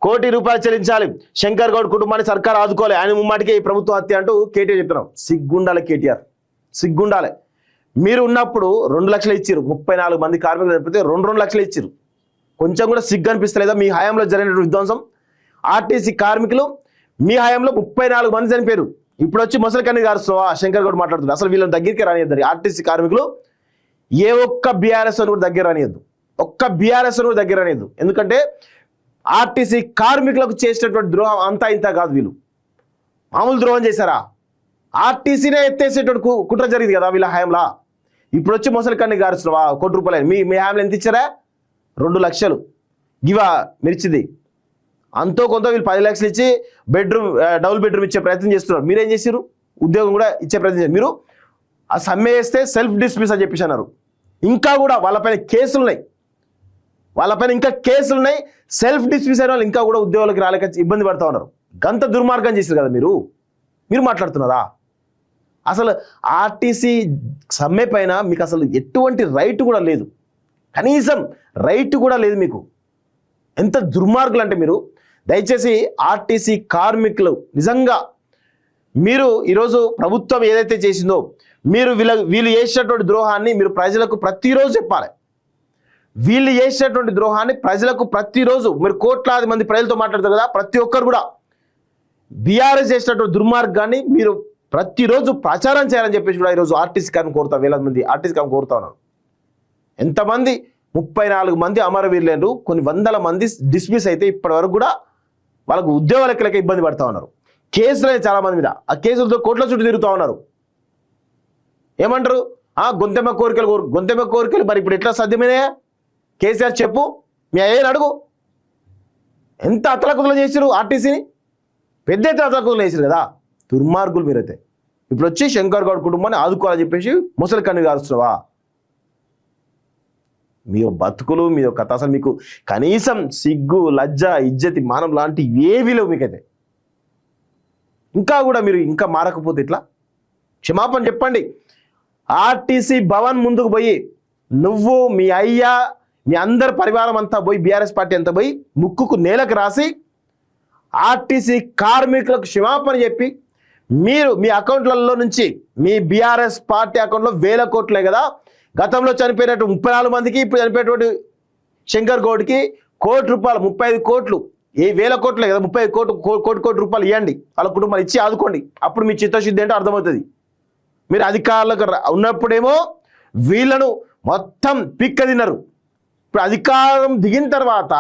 కోటి రూపాయలు చెల్లించాలి, శంకర్ గౌడ్ కుటుంబాన్ని సర్కార్ ఆదుకోవాలి, ఆయన ముమ్మాటికి ఈ ప్రభుత్వ హత్య అంటూ కేటీఆర్ చెప్తున్నాం. సిగ్గుండాలి కేటీఆర్, సిగ్గుండాలి. మీరు ఉన్నప్పుడు 2 లక్షలు ఇచ్చిరు, 34 మంది కార్మికులు చనిపోతే 2 లక్షలు ఇచ్చిరు. కొంచెం కూడా సిగ్గు అనిపిస్తలేదా మీ హయాంలో జరిగిన విధ్వంసం? ఆర్టీసీ కార్మికులు మీ హయాంలో 34 మంది చనిపోయారు. ఇప్పుడు వచ్చి మొసలికన్ని గారు శంకర్ గౌడ్ మాట్లాడుతున్నారు. అసలు వీళ్ళని దగ్గరికి రానియద్దు. ఆర్టీసీ కార్మికులు ఏ ఒక్క బీఆర్ఎస్ అని కూడా దగ్గర రానియద్దు, ఒక్క బీఆర్ఎస్ అని కూడా దగ్గర రానియద్దు. ఎందుకంటే ఆర్టీసీ కార్మికులకు చేసినటువంటి ద్రోహం అంతా ఇంత కాదు. వీళ్ళు మామూలు ద్రోహం చేశారా? ఆర్టీసీనే ఎత్తేసేటువంటి కుట్ర జరిగింది కదా వీళ్ళ హయాంలా. ఇప్పుడు వచ్చి మొసలికన్ని గారు ₹1 కోటి మీ హయాంలో ఎంత ఇచ్చారా? 2 లక్షలు గివా మిర్చిది. అంతో కొంత వీళ్ళు 10 లక్షలు ఇచ్చి డబుల్ బెడ్రూమ్ ఇచ్చే ప్రయత్నం చేస్తున్నారు. మీరేం చేశారు? ఉద్యోగం కూడా ఇచ్చే ప్రయత్నం చేశారు. మీరు ఆ సమ్మె వేస్తే సెల్ఫ్ డిస్మిస్ అని చెప్పేసి అన్నారు. ఇంకా కూడా వాళ్ళపైన కేసులు ఉన్నాయి, ఇంకా కేసులు ఉన్నాయి. సెల్ఫ్ డిస్మిస్ అయిన వాళ్ళు ఇంకా కూడా ఉద్యోగాలకు రాలేక ఇబ్బంది పడుతూ ఉన్నారు. గంత దుర్మార్గం చేశారు కదా మీరు మాట్లాడుతున్నారా? అసలు ఆర్టీసీ సమ్మె పైన మీకు అసలు ఎటువంటి రైట్ కూడా లేదు, కనీసం రైట్ కూడా లేదు మీకు. ఎంత దుర్మార్గులు అంటే మీరు. దయచేసి ఆర్టీసీ కార్మికులు నిజంగా మీరు ఈరోజు ప్రభుత్వం ఏదైతే చేసిందో వీళ్ళు చేసినటువంటి ద్రోహాన్ని మీరు ప్రజలకు ప్రతిరోజు చెప్పాలి. వీళ్ళు చేసినటువంటి ద్రోహాన్ని ప్రజలకు ప్రతిరోజు మీరు కోట్లాది మంది ప్రజలతో మాట్లాడతారు కదా, ప్రతి ఒక్కరు కూడా బీఆర్ఎస్ చేసినటువంటి దుర్మార్గాన్ని మీరు ప్రతిరోజు ప్రచారం చేయాలని చెప్పేసి కూడా ఈరోజు ఆర్టీసీ కార్మికులు కోరుతా, వేలాది మంది ఆర్టీసీ కార్మికులు కోరుతా ఉన్నారు. ఎంతమంది 34 మంది అమరవీరులు, కొన్ని వందల మంది డిస్మిస్ అయితే ఇప్పటి వరకు కూడా వాళ్ళకు ఉద్యోగాల లెక్కలక ఇబ్బంది పడుతూ ఉన్నారు. కేసులు అయితే చాలా మంది మీద, ఆ కేసులతో కోట్ల చుట్టూ తిరుగుతూ ఉన్నారు. ఏమంటారు? గొంతెమ్మ కోరికలు మరి ఇప్పుడు ఎట్లా సాధ్యమైనాయా? కేసీఆర్ చెప్పు, మీ అయ్యని అడుగు. ఎంత అతలకుతలు చేశారు ఆర్టీసీని, పెద్ద ఎత్తున అతలకుతలు చేశారు కదా. దుర్మార్గులు మీరైతే. ఇప్పుడు వచ్చి శంకర్ గౌడ్ కుటుంబాన్ని ఆదుకోవాలని చెప్పేసి ముసలి కన్ను కారుస్తున్నావా? మీ బతుకులు మీ కథ అసలు మీకు కనీసం సిగ్గు, లజ్జ, ఇజ్జతి, మానం లాంటి ఏవీ లేవు మీకైతే. ఇంకా కూడా మీరు ఇంకా మారకపోతే ఇట్లా క్షమాపణ చెప్పండి. ఆర్టీసీ భవన్ ముందుకు పోయి నువ్వు, మీ అయ్యా, మీ అందరి పరివారం అంతా పోయి, బీఆర్ఎస్ పార్టీ అంతా పోయి ముక్కుకు నేలకు రాసి ఆర్టీసీ కార్మికులకు క్షమాపణ చెప్పి మీరు మీ అకౌంట్లలో నుంచి, మీ బీఆర్ఎస్ పార్టీ అకౌంట్లో 1000 కోట్లే కదా, గతంలో చనిపోయినట్టు 34 మందికి ఇప్పుడు చనిపోయేటువంటి శంకర్ గౌడ్కి ₹1 కోటి 35 కోట్లు, 1000 కోట్లే కదా, 30 కోటి రూపాయలు ఇవ్వండి, వాళ్ళ కుటుంబాలు ఇచ్చి ఆదుకోండి. అప్పుడు మీ చిత్తశుద్ధి ఏంటో అర్థమవుతుంది. మీరు అధికారులకు ఉన్నప్పుడేమో వీళ్ళను మొత్తం పిక్క తిన్నారు. ఇప్పుడు అధికారం దిగిన తర్వాత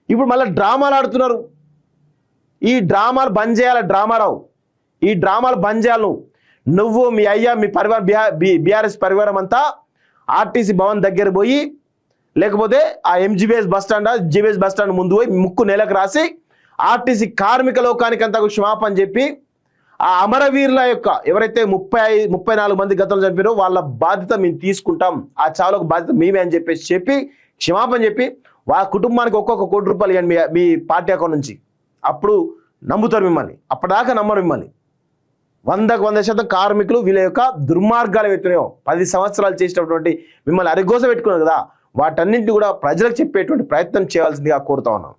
ఇప్పుడు మళ్ళీ డ్రామాలు ఆడుతున్నారు. ఈ డ్రామాలు బంద్ చేయాలి. డ్రామారావు, ఈ డ్రామాలు బంద్ చేయాలి. నువ్వు, మీ అయ్యా, మీ పరివారం, బీఆర్ఎస్ పరివారం అంతా ఆర్టీసీ భవన్ దగ్గర పోయి, లేకపోతే ఆ ఎంజీబీఎస్ బస్ స్టాండ్ ముందు పోయి ముక్కు నేలకు రాసి ఆర్టీసీ కార్మిక లోకానికి అంతా క్షమాపణ చెప్పి, ఆ అమరవీరుల యొక్క ఎవరైతే 34 మంది గతంలో చనిపోయారో వాళ్ళ బాధ్యత మేము తీసుకుంటాం, ఆ చావులకు బాధ్యత మేమే అని చెప్పి క్షమాపణ చెప్పి వాళ్ళ కుటుంబానికి ఒక్కొక్క ₹1 కోటి ఇవ్వండి మీ పార్టీ అకౌంట్ నుంచి. అప్పుడు నమ్ముతారు మిమ్మల్ని, అప్పటిదాకా నమ్మరు మిమ్మల్ని. 100% కార్మికులు వీళ్ళ యొక్క దుర్మార్గాలు వ్యక్తున్నాయో 10 సంవత్సరాలు చేసినటువంటి మిమ్మల్ని అరిగోస పెట్టుకున్నారు కదా, వాటన్నింటినీ కూడా ప్రజలకు చెప్పేటువంటి ప్రయత్నం చేయాల్సిందిగా కోరుతా ఉన్నాం.